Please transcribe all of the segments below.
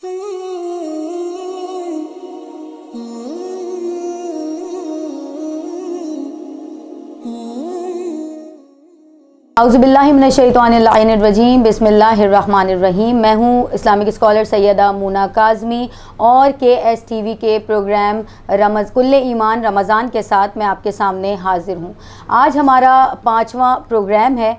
اعوذ باللہ من الشیطان الرجیم، بسم اللہ الرحمن الرحیم۔ میں ہوں اسلامک اسکالر سیدہ مونا کاظمی اور KSTV کے پروگرام کل ایمان رمضان کے ساتھ میں آپ کے سامنے حاضر ہوں۔ آج ہمارا 5واں پروگرام ہے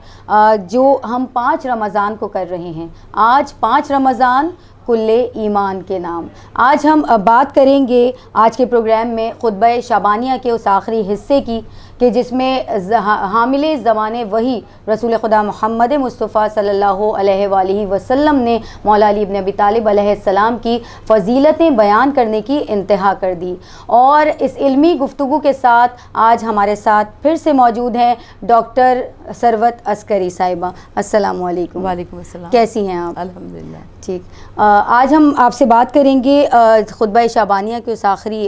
جو ہم 5 رمضان کو کر رہے ہیں۔ آج 5 رمضان کل ایمان کے نام۔ آج ہم بات کریں گے آج کے پروگرام میں خطبہ شعبانیہ کے اس آخری حصے کی کہ جس میں حامل زمان وحی رسول خدا محمد مصطفیٰ صلی اللہ علیہ وآلہ وسلم نے مولا علی ابن ابی طالب علیہ السلام کی فضیلتیں بیان کرنے کی انتہا کر دی۔ اور اس علمی گفتگو کے ساتھ آج ہمارے ساتھ پھر سے موجود ہیں ڈاکٹر ثروت عسکری صاحبہ۔ السلام علیکم۔ وعلیکم السلام۔ کیسی ہیں آپ؟ الحمدللہ ٹھیک۔ آج ہم آپ سے بات کریں گے خطبہ شعبانیہ کے اس آخری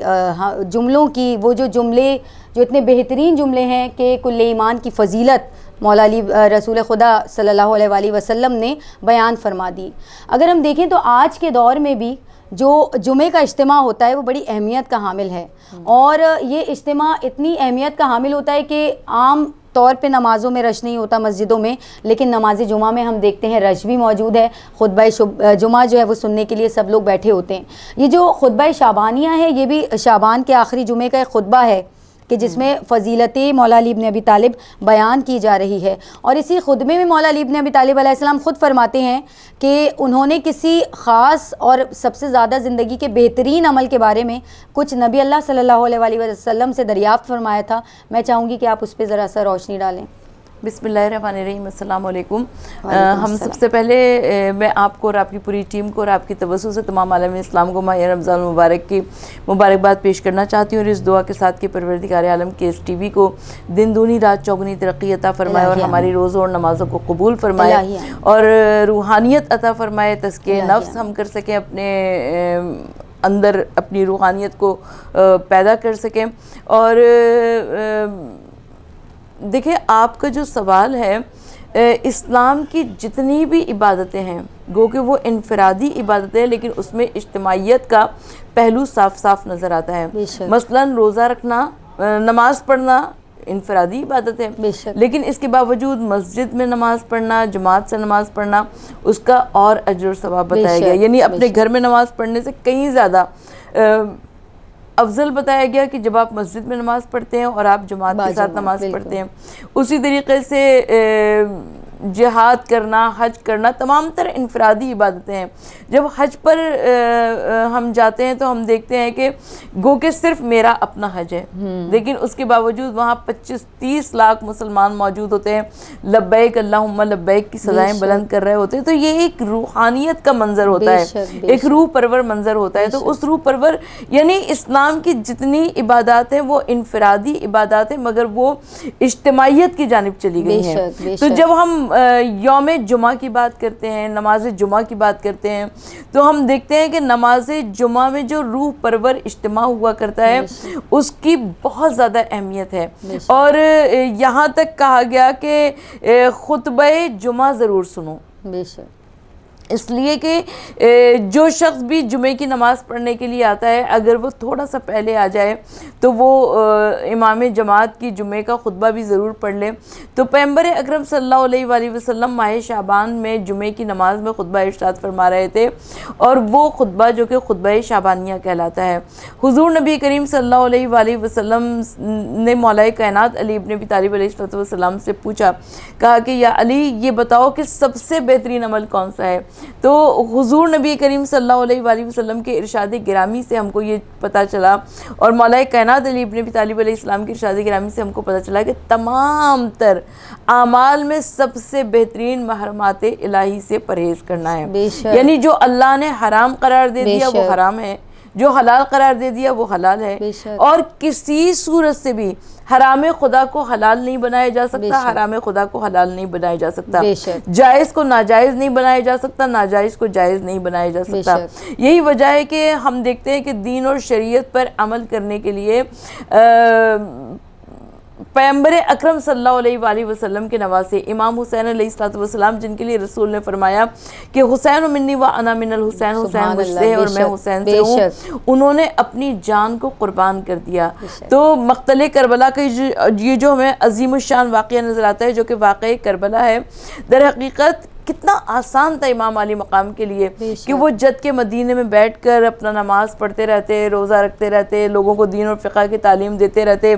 جملوں کی، وہ جو جملے جو اتنے بہترین جملے ہیں کہ کل ایمان کی فضیلت مولا علی رسول خدا صلی اللہ علیہ وآلہ وسلم نے بیان فرما دی۔ اگر ہم دیکھیں تو آج کے دور میں بھی جو جمعے کا اجتماع ہوتا ہے وہ بڑی اہمیت کا حامل ہے، اور یہ اجتماع اتنی اہمیت کا حامل ہوتا ہے کہ عام طور پہ نمازوں میں رش نہیں ہوتا مسجدوں میں، لیکن نماز جمعہ میں ہم دیکھتے ہیں رش بھی موجود ہے۔ خطبہ جمعہ جو ہے وہ سننے کے لیے سب لوگ بیٹھے ہوتے ہیں۔ یہ جو خطبہ شعبانیہ ہے یہ بھی شعبان کے آخری جمعے کا ایک خطبہ ہے کہ جس میں فضیلت مولا علی ابن ابی طالب بیان کی جا رہی ہے، اور اسی خطبے میں مولا علی ابن ابی طالب علیہ السلام خود فرماتے ہیں کہ انہوں نے کسی خاص اور سب سے زیادہ زندگی کے بہترین عمل کے بارے میں کچھ نبی اللہ صلی اللہ علیہ وآلہ وسلم سے دریافت فرمایا تھا۔ میں چاہوں گی کہ آپ اس پہ ذرا سا روشنی ڈالیں۔ بسم اللہ الرحمن الرحیم۔ السلام علیکم۔ ہم سب سے پہلے میں آپ کو اور آپ کی پوری ٹیم کو اور آپ کی توسط سے تمام عالم اسلام کو ماہ رمضان المبارک کی مبارکباد پیش کرنا چاہتی ہوں، اور اس دعا کے ساتھ کہ پروردگار عالم KSTV کو دن دونی رات چوگنی ترقی عطا فرمائے، اور ہماری روزوں اور نمازوں کو قبول فرمائے، اور روحانیت عطا فرمائے، تزکیہ نفس ہم کر سکیں، اپنے اندر اپنی روحانیت کو پیدا کر سکیں۔ اور دیکھیں، آپ کا جو سوال ہے، اسلام کی جتنی بھی عبادتیں ہیں گو کہ وہ انفرادی عبادتیں ہیں، لیکن اس میں اجتماعیت کا پہلو صاف صاف نظر آتا ہے۔ مثلا روزہ رکھنا، نماز پڑھنا انفرادی عبادت ہے، لیکن اس کے باوجود مسجد میں نماز پڑھنا، جماعت سے نماز پڑھنا، اس کا اور اجر و ثواب بتایا گیا، یعنی اپنے گھر میں نماز پڑھنے سے کہیں زیادہ افضل بتایا گیا کہ جب آپ مسجد میں نماز پڑھتے ہیں اور آپ جماعت کے ساتھ نماز پڑھتے ہیں۔ اسی طریقے سے جہاد کرنا، حج کرنا، تمام تر انفرادی عبادتیں ہیں۔ جب حج پر ہم جاتے ہیں تو ہم دیکھتے ہیں کہ گو کہ صرف میرا اپنا حج ہے، لیکن اس کے باوجود وہاں 25-30 لاکھ مسلمان موجود ہوتے ہیں، لبیک اللہم لبیک کی صدائیں بلند کر رہے ہوتے ہیں۔ تو یہ ایک روحانیت کا منظر ہوتا ہے، ایک روح پرور منظر ہوتا ہے۔ تو اس روح پرور یعنی اسلام کی جتنی عبادات ہیں وہ انفرادی عبادات ہیں، مگر وہ اجتماعیت کی جانب چلی گئی ہیں۔ تو جب ہم یوم جمعہ کی بات کرتے ہیں، نماز جمعہ کی بات کرتے ہیں، تو ہم دیکھتے ہیں کہ نماز جمعہ میں جو روح پرور اجتماع ہوا کرتا ہے اس کی بہت زیادہ اہمیت ہے، اور یہاں تک کہا گیا کہ خطبہ جمعہ ضرور سنو، اس لیے کہ جو شخص بھی جمعے کی نماز پڑھنے کے لیے آتا ہے اگر وہ تھوڑا سا پہلے آ جائے تو وہ امام جماعت کی جمعے کا خطبہ بھی ضرور پڑھ لے۔ تو پیغمبر اکرم صلی اللہ علیہ وآلہ وسلم ماہ شعبان میں جمعے کی نماز میں خطبہ ارشاد فرما رہے تھے، اور وہ خطبہ جو کہ خطبہ شعبانیہ کہلاتا ہے۔ حضور نبی کریم صلی اللہ علیہ وآلہ وسلم نے مولا کائنات علی ابن ابی طالب علیہ السلام سے پوچھا، کہا کہ یا علی یہ بتاؤ کہ سب سے بہترین عمل کون سا ہے؟ تو حضور نبی کریم صلی اللہ علیہ وآلہ وسلم کے ارشاد گرامی سے ہم کو یہ پتہ چلا، اور مولا کائنات علی ابن ابی طالب علیہ السلام کے ارشاد گرامی سے ہم کو پتہ چلا کہ تمام تر اعمال میں سب سے بہترین محرمات الہی سے پرہیز کرنا ہے، یعنی جو اللہ نے حرام قرار دے دیا وہ حرام ہے، جو حلال قرار دے دیا وہ حلال ہے، اور کسی صورت سے بھی حرام خدا کو حلال نہیں بنایا جا سکتا، حرام خدا کو حلال نہیں بنایا جا سکتا، جائز کو ناجائز نہیں بنایا جا سکتا، ناجائز کو جائز نہیں بنایا جا سکتا۔ یہی وجہ ہے کہ ہم دیکھتے ہیں کہ دین اور شریعت پر عمل کرنے کے لیے پیغمبر اکرم صلی اللہ علیہ وآلہ وسلم کے نواسے امام حسین علیہ السلام، جن کے لیے رسول نے فرمایا کہ حسین منی و انا من الحسین، حسین مجھ سے ہے اور میں حسین سے ہوں، انہوں نے اپنی جان کو قربان کر دیا۔ تو مقتل کربلا کا یہ جو ہمیں عظیم الشان واقعہ نظر آتا ہے جو کہ واقعہ کربلا ہے، در حقیقت کتنا آسان تھا امام علی مقام کے لیے کہ وہ جد کے مدینے میں بیٹھ کر اپنا نماز پڑھتے رہتے، روزہ رکھتے رہتے، لوگوں کو دین اور فقہ کی تعلیم دیتے رہتے،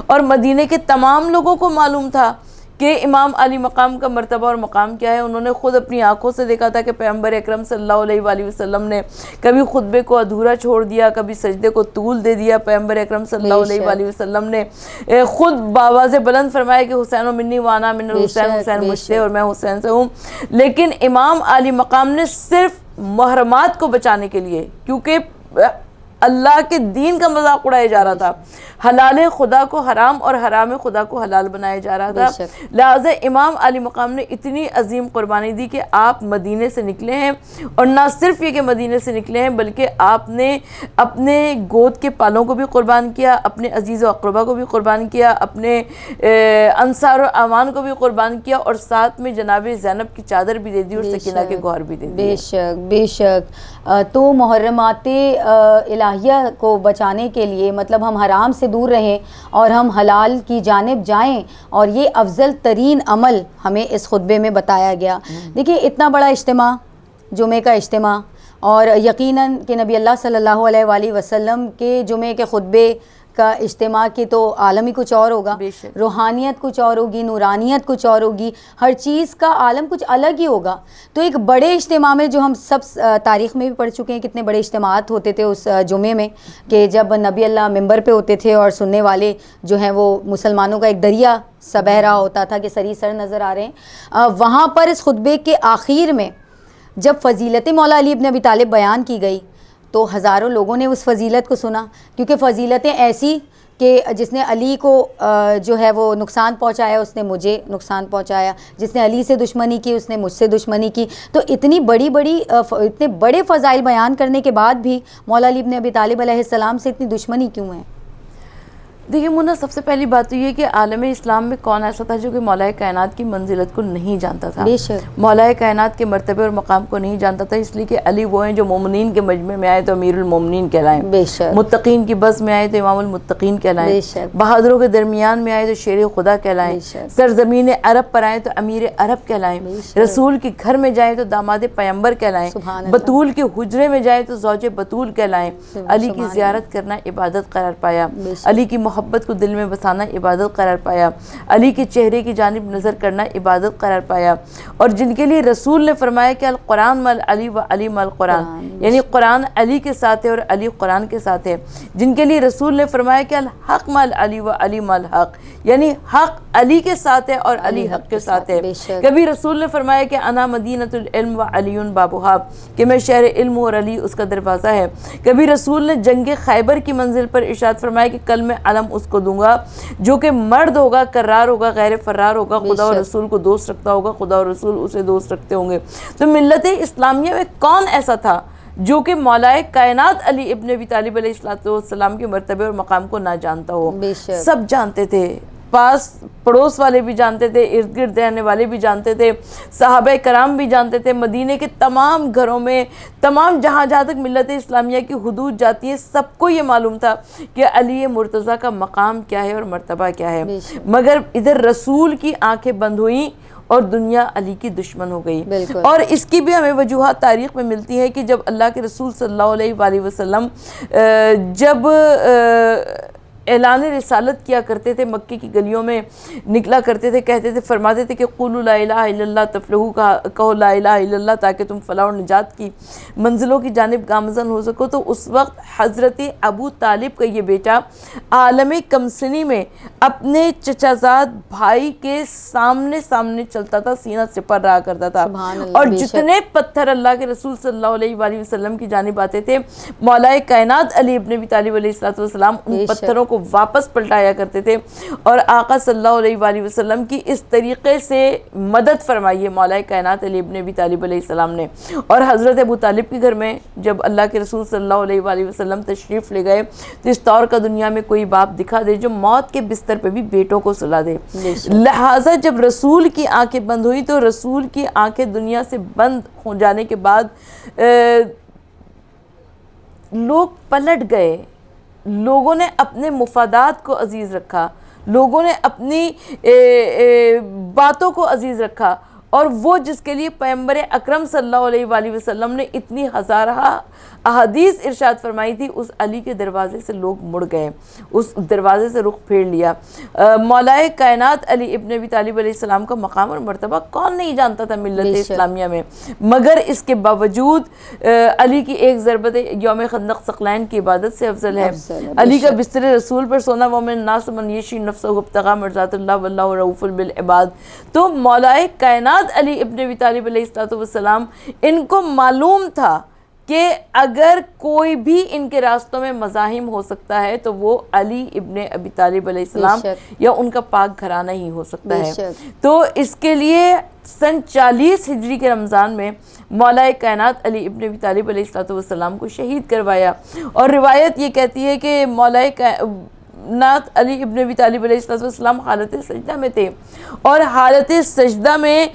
اور مدینے کے تمام لوگوں کو معلوم تھا کہ امام علی مقام کا مرتبہ اور مقام کیا ہے۔ انہوں نے خود اپنی آنکھوں سے دیکھا تھا کہ پیغمبر اکرم صلی اللہ علیہ وآلہ وسلم نے کبھی خطبے کو ادھورا چھوڑ دیا، کبھی سجدے کو طول دے دیا۔ پیغمبر اکرم صلی اللہ علیہ وآلہ وسلم نے خود بآواز بلند فرمایا کہ حسین منی وانا من الحسین، حسین مجھ سے اور میں حسین سے ہوں۔ لیکن امام علی مقام نے صرف محرمات کو بچانے کے لیے، کیونکہ اللہ کے دین کا مذاق اڑایا جا رہا تھا، حلال خدا کو حرام اور حرام خدا کو حلال بنایا جا رہا تھا، لہٰذا امام علی مقام نے اتنی عظیم قربانی دی کہ آپ مدینے سے نکلے ہیں، اور نہ صرف یہ کہ مدینے سے نکلے ہیں بلکہ آپ نے اپنے گود کے پالوں کو بھی قربان کیا، اپنے عزیز و اقربا کو بھی قربان کیا، اپنے انصار و اعوان کو بھی قربان کیا، اور ساتھ میں جناب زینب کی چادر بھی دے دی اور سکینہ کے گوہر بھی دے دی۔ بے شک بے شک۔ تو محرمات الہیہ کو بچانے کے لیے مطلب ہم حرام سے دور رہیں اور ہم حلال کی جانب جائیں، اور یہ افضل ترین عمل ہمیں اس خطبے میں بتایا گیا۔ دیکھیے اتنا بڑا اجتماع، جمعے کا اجتماع، اور یقیناً کہ نبی اللہ صلی اللہ علیہ وآلہ وسلم کے جمعے کے خطبے کا اجتماع کی تو عالم ہی کچھ اور ہوگا، روحانیت کچھ اور ہوگی، نورانیت کچھ اور ہوگی، ہر چیز کا عالم کچھ الگ ہی ہوگا۔ تو ایک بڑے اجتماع میں جو ہم سب تاریخ میں بھی پڑھ چکے ہیں کتنے بڑے اجتماعات ہوتے تھے اس جمعے میں، کہ جب نبی اللہ ممبر پہ ہوتے تھے اور سننے والے جو ہیں وہ مسلمانوں کا ایک دریا سا بہہ رہا ہوتا تھا کہ سری سر نظر آ رہے ہیں۔ وہاں پر اس خطبے کے آخر میں جب فضیلت مولا علی ابن ابی طالب بیان کی گئی تو ہزاروں لوگوں نے اس فضیلت کو سنا، کیونکہ فضیلتیں ایسی کہ جس نے علی کو جو ہے وہ نقصان پہنچایا اس نے مجھے نقصان پہنچایا، جس نے علی سے دشمنی کی اس نے مجھ سے دشمنی کی۔ تو اتنی اتنے بڑے فضائل بیان کرنے کے بعد بھی مولا علی ابن ابی طالب علیہ السلام سے اتنی دشمنی کیوں ہے؟ دیکھیے منہ، سب سے پہلی بات تو یہ کہ عالم اسلام میں کون ایسا تھا جو کہ مولا کائنات کی منزلت کو نہیں جانتا تھا، مولا کائنات کے مرتبے اور مقام کو نہیں جانتا تھا، اس لیے کہ علی وہ ہیں جو مومنین کے مجمع میں آئے تو امیر المومنین کہلائیں، متقین کی بس میں آئے تو امام المتقین کہلائیں، بہادروں کے درمیان میں آئے تو شیر خدا کہلائیں، سرزمین عرب پر آئے تو امیر عرب کہلائیں، رسول کے گھر میں جائے تو داماد پیغمبر کہلائیں، بطول کے حجرے میں جائے تو زوج بطول کہلائیں۔ علی کی زیارت کرنا عبادت قرار پایا، علی کی محبت کو دل میں بسانا عبادت قرار پایا، علی کے چہرے کی جانب نظر کرنا عبادت قرار پایا، اور جن کے لیے رسول نے فرمایا کہ القرآن مع علی و علی مع القرآن، یعنی قرآن علی کے ساتھ ہے اور علی قرآن کے ساتھ ہے، جن کے لیے رسول نے فرمایا کہ الحق مع علی و علی مع الحق، یعنی حق علی کے ساتھ ہے اور علی حق کے ساتھ ہے۔ کبھی رسول نے فرمایا کہ انا مدینۃ العلم و علی بابھا، کہ میں شہر علم اور علی اس کا دروازہ ہے۔ کبھی رسول نے جنگ خیبر کی منزل پر ارشاد فرمایا کہ کل میں علم اس کو دوں گا جو کہ مرد ہوگا، کرار ہوگا، غیر فرار ہوگا، خدا اور رسول کو دوست رکھتا ہوگا، خدا اور رسول اسے دوست رکھتے ہوں گے۔ تو ملت اسلامیہ میں کون ایسا تھا جو کہ مولا کائنات علی ابن ابی طالب علیہ السلام کے مرتبے اور مقام کو نہ جانتا ہو؟ سب جانتے تھے، پاس پڑوس والے بھی جانتے تھے، ارد گرد رہنے والے بھی جانتے تھے، صحابہ کرام بھی جانتے تھے، مدینے کے تمام گھروں میں، تمام جہاں تک ملت اسلامیہ کی حدود جاتی ہیں سب کو یہ معلوم تھا کہ علی مرتضیٰ کا مقام کیا ہے اور مرتبہ کیا ہے، مگر ادھر رسول کی آنکھیں بند ہوئیں اور دنیا علی کی دشمن ہو گئی۔ اور اس کی بھی ہمیں وجوہات تاریخ میں ملتی ہے کہ جب اللہ کے رسول صلی اللہ علیہ وآلہ وسلم جب اعلان رسالت کیا کرتے تھے، مکے کی گلیوں میں نکلا کرتے تھے، کہتے تھے، فرماتے تھے کہ قولوا لا الہ الا اللہ تفلحوا، کہو لا الہ الا اللہ تاکہ تم فلاح اور نجات کی منزلوں کی جانب گامزن ہو سکو، تو اس وقت حضرت ابو طالب کا یہ بیٹا عالم کمسنی میں اپنے چچا زاد بھائی کے سامنے چلتا تھا، سینہ سپر رہا کرتا تھا، اور جتنے پتھر اللہ کے رسول صلی اللہ علیہ وآلہ وسلم کی جانب آتے تھے، مولا کائنات علی ابن ابی طالب علیہ السلام ان پتھروں کو کو واپس پلٹایا کرتے تھے، اور آقا صلی اللہ علیہ وآلہ وسلم کی اس طریقے سے مدد فرمائی ہے مولا کائنات علی ابن ابی طالب علیہ السلام نے۔ اور حضرت ابو طالب کے گھر میں جب اللہ کے رسول صلی اللہ علیہ وآلہ وسلم تشریف لے گئے تو اس طور کا دنیا میں کوئی باپ دکھا دے جو موت کے بستر پہ بھی بیٹوں کو سلا دے، لہٰذا جب رسول کی آنکھیں بند ہوئی تو رسول کی آنکھیں دنیا سے بند ہو جانے کے بعد لوگ پلٹ گئے، لوگوں نے اپنے مفادات کو عزیز رکھا، لوگوں نے اپنی باتوں کو عزیز رکھا، اور وہ جس کے لیے پیغمبر اکرم صلی اللہ علیہ وآلہ وسلم نے اتنی ہزارہ احادیث ارشاد فرمائی تھی، اس علی کے دروازے سے لوگ مڑ گئے، اس دروازے سے رخ پھیر لیا۔ مولا کائنات علی ابن ابی طالب علیہ السلام کا مقام اور مرتبہ کون نہیں جانتا تھا ملت اسلامیہ میں، مگر اس کے باوجود علی کی ایک ضربت یوم خندق ثقلین کی عبادت سے افضل ہے۔ علی کا بستر رسول پر سونا ومن الناس من یشری نفسہ ابتغاء مرضات اللہ واللہ رؤوف بالعباد۔ تو مولا کائنات علی ابن ابی طالب علیہ السلام ان کو معلوم تھا کہ اگر کوئی بھی ان کے راستوں میں مزاحم ہو سکتا ہے تو وہ علی ابن ابی طالب علیہ السلام یا ان کا پاک گھرانہ ہی ہو سکتا ہے۔ تو اس کے لیے سن 40 ہجری کے رمضان میں مولا کائنات علی ابن ابی طالب علیہ السلام کو شہید کروایا، اور روایت یہ کہتی ہے کہ مولا کائنات علی ابن ابی طالب علیہ السلام حالت سجدہ میں تھے، اور حالت سجدہ میں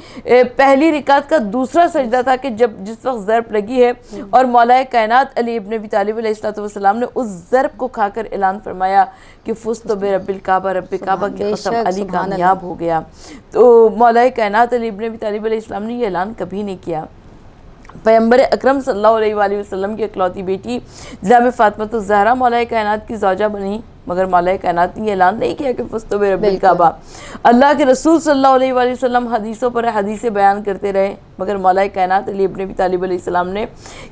پہلی رکعت کا دوسرا سجدہ تھا کہ جس وقت ضرب لگی ہے، اور مولا کائنات علی ابن ابی طالب علیہ السلام نے اس ضرب کو کھا کر اعلان فرمایا کہ فزت برب الکعبہ، رب کعبہ کی قسم علی کامیاب ہو گیا۔ تو مولا کائنات علی ابن ابی طالب علیہ السلام نے یہ اعلان کبھی نہیں کیا۔ پیغمبر اکرم صلی اللہ علیہ وآلہ وسلم کی اکلوتی بیٹی جناب فاطمہ الزہرا مولا کائنات کی زوجہ بنی، مگر مولا کائنات نے یہ اعلان نہیں کیا کہ فزت برب الکعبہ۔ اللہ کے رسول صلی اللہ علیہ وآلہ وسلم حدیثوں پر حدیثیں بیان کرتے رہے، مگر مولا کائنات علی ابن ابی طالب علیہ السلام نے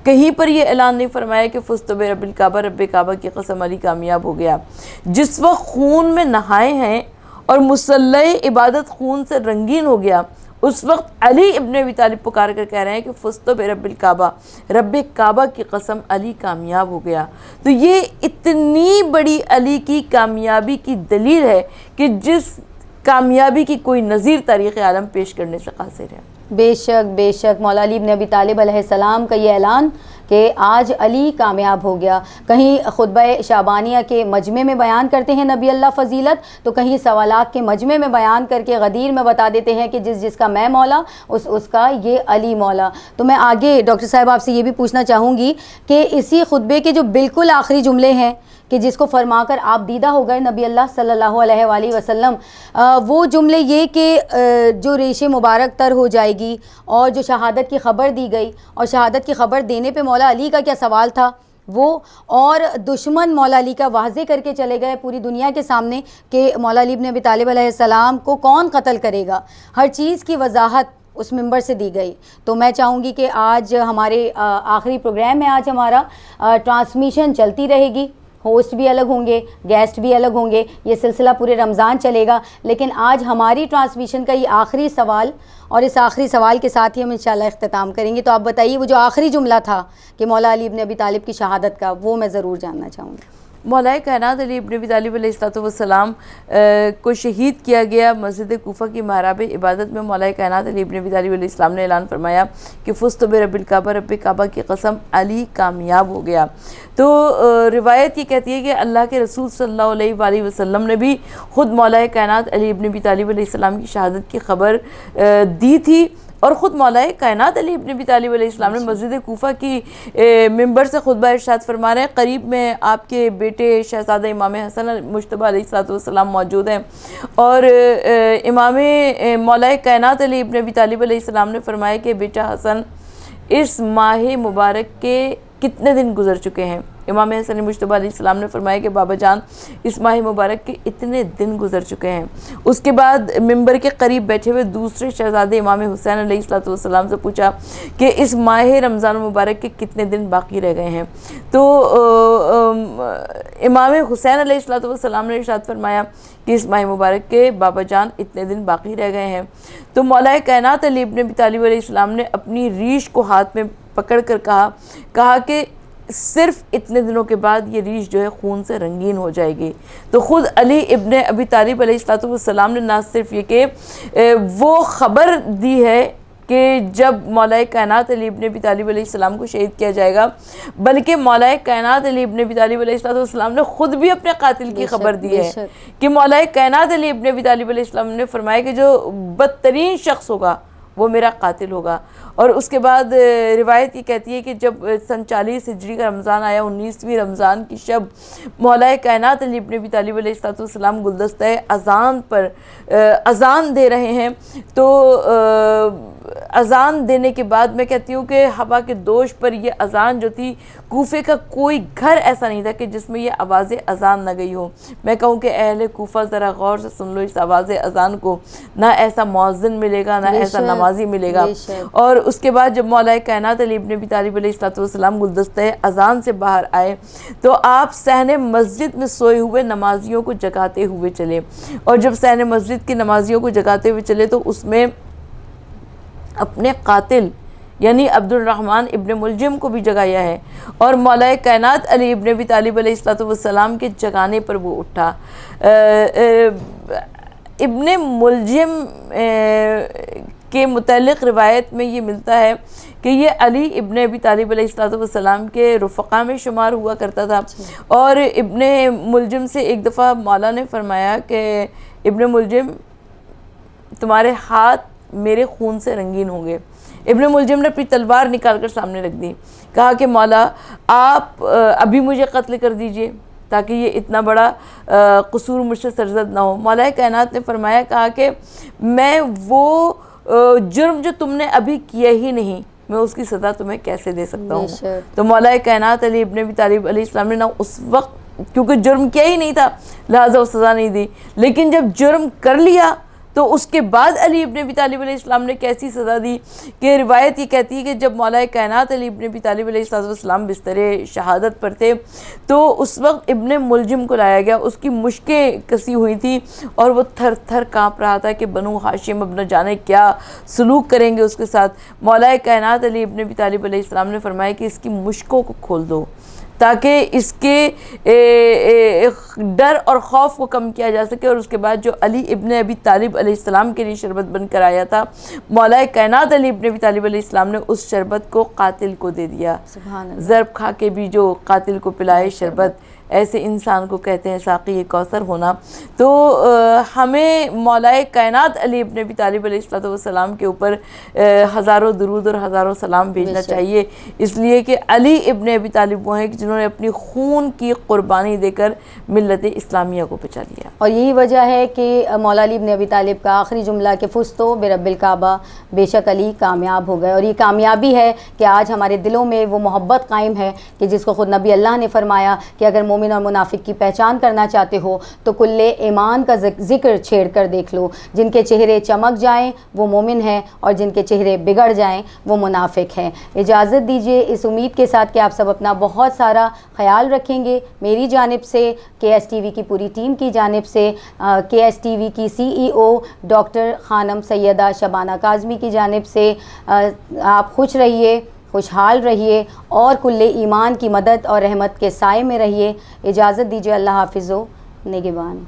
کہیں پر یہ اعلان نہیں فرمایا کہ فزت برب الکعبہ، رب کعبہ کی قسم علی کامیاب ہو گیا۔ جس وقت خون میں نہائے ہیں اور مصلی عبادت خون سے رنگین ہو گیا، اس وقت علی ابن ابی طالب پکار کر کہہ رہے ہیں کہ فزت برب الکعبہ، رب کعبہ کی قسم علی کامیاب ہو گیا۔ تو یہ اتنی بڑی علی کی کامیابی کی دلیل ہے کہ جس کامیابی کی کوئی نظیر تاریخ عالم پیش کرنے سے قاصر ہے۔ بے شک مولا علی ابن ابی طالب علیہ السلام کا یہ اعلان کہ آج علی کامیاب ہو گیا، کہیں خطبہ شعبانیہ کے مجمع میں بیان کرتے ہیں نبی اللہ فضیلت، تو کہیں سوالات کے مجمع میں بیان کر کے غدیر میں بتا دیتے ہیں کہ جس کا میں مولا اس کا یہ علی مولا۔ تو میں آگے ڈاکٹر صاحب آپ سے یہ بھی پوچھنا چاہوں گی کہ اسی خطبے کے جو بالکل آخری جملے ہیں کہ جس کو فرما کر آپ دیدہ ہو گئے نبی اللہ صلی اللہ علیہ وآلہ وسلم، وہ جملے یہ کہ جو ریش مبارک تر ہو جائے گی، اور جو شہادت کی خبر دی گئی، اور شہادت کی خبر دینے پہ مولا علی کا کیا سوال تھا وہ، اور دشمن مولا علی کا واضح کر کے چلے گئے پوری دنیا کے سامنے کہ مولا علی ابن ابی طالب علیہ السلام کو کون قتل کرے گا، ہر چیز کی وضاحت اس ممبر سے دی گئی۔ تو میں چاہوں گی کہ آج ہمارے آخری پروگرام میں آج ہمارا ٹرانسمیشن چلتی رہے گی، ہوسٹ بھی الگ ہوں گے، گیسٹ بھی الگ ہوں گے، یہ سلسلہ پورے رمضان چلے گا، لیکن آج ہماری ٹرانسمیشن کا یہ آخری سوال، اور اس آخری سوال کے ساتھ ہی ہم انشاءاللہ اختتام کریں گے۔ تو آپ بتائیے وہ جو آخری جملہ تھا کہ مولا علی ابن ابی طالب کی شہادت کا، وہ میں ضرور جاننا چاہوں گی۔ مولا کائنات علی ابن ابی طالب علیہ السلام کو شہید کیا گیا مسجد کوفہ کی محراب عبادت میں۔ مولا کائنات علی ابن ابی طالب علیہ السلام نے اعلان فرمایا کہ فزت برب الکعبہ، رب کعبہ کی قسم علی کامیاب ہو گیا۔ تو روایت یہ کہتی ہے کہ اللہ کے رسول صلی اللہ علیہ وآلہ وسلم نے بھی خود مولا کائنات علی ابن ابی طالب علیہ السلام کی شہادت کی خبر دی تھی، اور خود مولا کائنات علی ابن ابی طالب علیہ السلام نے مسجد کوفہ کی ممبر سے خطبہ ارشاد فرما رہے ہیں، قریب میں آپ کے بیٹے شہزادہ امام حسن مجتبیٰ علیہ السلام موجود ہیں، اور امام مولا کائنات علی ابن ابی طالب علیہ السلام نے فرمایا کہ بیٹا حسن، اس ماہ مبارک کے کتنے دن گزر چکے ہیں؟ امام حسن مجتبیٰ علیہ السلام نے فرمایا کہ بابا جان، اس ماہ مبارک کے اتنے دن گزر چکے ہیں۔ اس کے بعد ممبر کے قریب بیٹھے ہوئے دوسرے شہزادے امام حسین علیہ السلام سے پوچھا کہ اس ماہ رمضان مبارک کے کتنے دن باقی رہ گئے ہیں؟ تو امام حسین علیہ السلام نے ارشاد فرمایا کہ اس ماہ مبارک کے بابا جان اتنے دن باقی رہ گئے ہیں۔ تو مولا کائنات علی ابن ابی طالب علیہ السلام نے اپنی ریش کو ہاتھ میں پکڑ کر کہا کہ صرف اتنے دنوں کے بعد یہ ریش جو ہے خون سے رنگین ہو جائے گی. تو خود علی ابن ابی طالب علیہ السلام نے نہ صرف یہ کہ وہ خبر دی ہے کہ جب مولا کائنات علی ابن ابی طالب علیہ السلام کو شہید کیا جائے گا، بلکہ مولا کائنات علی ابن ابی طالب علیہ السلام نے خود بھی اپنے قاتل کی خبر دی ہے کہ مولا کائنات علی ابن ابی طالب علیہ السلام نے فرمایا کہ جو بدترین شخص ہوگا وہ میرا قاتل ہوگا. اور اس کے بعد روایت یہ کہتی ہے کہ جب سن 40 ہجری کا رمضان آیا، 19ویں رمضان کی شب مولا کائنات علی ابن ابی طالب علیہ السلام گلدستہ اذان پر اذان دے رہے ہیں. تو اذان دینے کے بعد میں کہتی ہوں کہ ہوا کے دوش پر یہ اذان جو تھی، کوفے کا کوئی گھر ایسا نہیں تھا کہ جس میں یہ آواز اذان نہ گئی ہو. میں کہوں کہ اہل کوفہ ذرا غور سے سن لو اس آواز اذان کو، نہ ایسا مؤذن ملے گا، نہ ایسا نمازی ملے گا. اور اس کے بعد جب مولا کائنات علی ابن ابی طالب علیہ السلام گلدستہ اذان سے باہر آئے تو آپ صحن مسجد میں سوئے ہوئے نمازیوں کو جگاتے ہوئے چلے. اور جب صحن مسجد کی نمازیوں کو جگاتے ہوئے چلے تو اس میں اپنے قاتل یعنی عبد الرحمن ابن ملجم کو بھی جگایا ہے. اور مولا کائنات علی ابن ابی طالب علیہ السلام کے جگانے پر وہ اٹھا. ابن ملجم کے متعلق روایت میں یہ ملتا ہے کہ یہ علی ابن ابی طالب علیہ السلام کے رفقا میں شمار ہوا کرتا تھا. اور ابن ملجم سے ایک دفعہ مولا نے فرمایا کہ ابن ملجم تمہارے ہاتھ میرے خون سے رنگین ہوں گے. ابن ملجم نے اپنی تلوار نکال کر سامنے رکھ دی. کہا کہ مولا آپ ابھی مجھے قتل کر دیجئے تاکہ یہ اتنا بڑا قصور مجھ سے سرزد نہ ہو. مولا کائنات نے فرمایا، کہا کہ میں وہ جرم جو تم نے ابھی کیا ہی نہیں، میں اس کی سزا تمہیں کیسے دے سکتا ہوں. تو مولا کائنات علی ابن ابی طالب علیہ السلام نے نہ اس وقت، کیونکہ جرم کیا ہی نہیں تھا لہٰذا وہ سزا نہیں دی، لیکن جب جرم کر لیا تو اس کے بعد علی ابن ابی طالب علیہ السلام نے کیسی سزا دی کہ روایت یہ کہتی ہے کہ جب مولا کائنات علی ابن ابی طالب علیہ السلام بستر شہادت پر تھے تو اس وقت ابن ملجم کو لایا گیا. اس کی مشکیں کسی ہوئی تھی اور وہ تھر تھر کانپ رہا تھا کہ بنو ہاشم اب نہ جانے کیا سلوک کریں گے اس کے ساتھ. مولا کائنات علی ابن ابی طالب علیہ السلام نے فرمایا کہ اس کی مشکوں کو کھول دو تاکہ اس کے ڈر اور خوف کو کم کیا جا سکے. اور اس کے بعد جو علی ابن ابی طالب علیہ السلام کے لیے شربت بن کر آیا تھا، مولا کائنات علی ابن ابی طالب علیہ السلام نے اس شربت کو قاتل کو دے دیا. ضرب کھا کے بھی جو قاتل کو پلائے شربت، ایسے انسان کو کہتے ہیں ساقی کوثر ہونا. تو ہمیں مولا کائنات علی ابن ابی طالب علیہ السلام کے اوپر ہزاروں درود اور ہزاروں سلام بھیجنا چاہیے، اس لیے کہ علی ابن ابی طالب وہ ہیں جنہوں نے اپنی خون کی قربانی دے کر ملت اسلامیہ کو بچا لیا. اور یہی وجہ ہے کہ مولا علی ابن ابی طالب کا آخری جملہ کہ فزتو برب الکعبہ، بے شک علی کامیاب ہو گئے. اور یہ کامیابی ہے کہ آج ہمارے دلوں میں وہ محبت قائم ہے کہ جس کو خود نبی اللہ نے فرمایا کہ اگر مومن اور منافق کی پہچان کرنا چاہتے ہو تو کل ایمان کا ذکر چھیڑ کر دیکھ لو. جن کے چہرے چمک جائیں وہ مومن ہیں اور جن کے چہرے بگڑ جائیں وہ منافق ہیں. اجازت دیجیے اس امید کے ساتھ کہ آپ سب اپنا بہت سارا خیال رکھیں گے. میری جانب سے، کے ایس ٹی وی کی پوری ٹیم کی جانب سے، کے ایس ٹی وی کی سی ای او ڈاکٹر خانم سیدہ شبانہ کاظمی کی جانب سے آپ خوش رہیے، خوشحال رہیے اور کل ایمان کی مدد اور رحمت کے سائے میں رہیے. اجازت دیجیے. اللہ حافظ و نگہبان.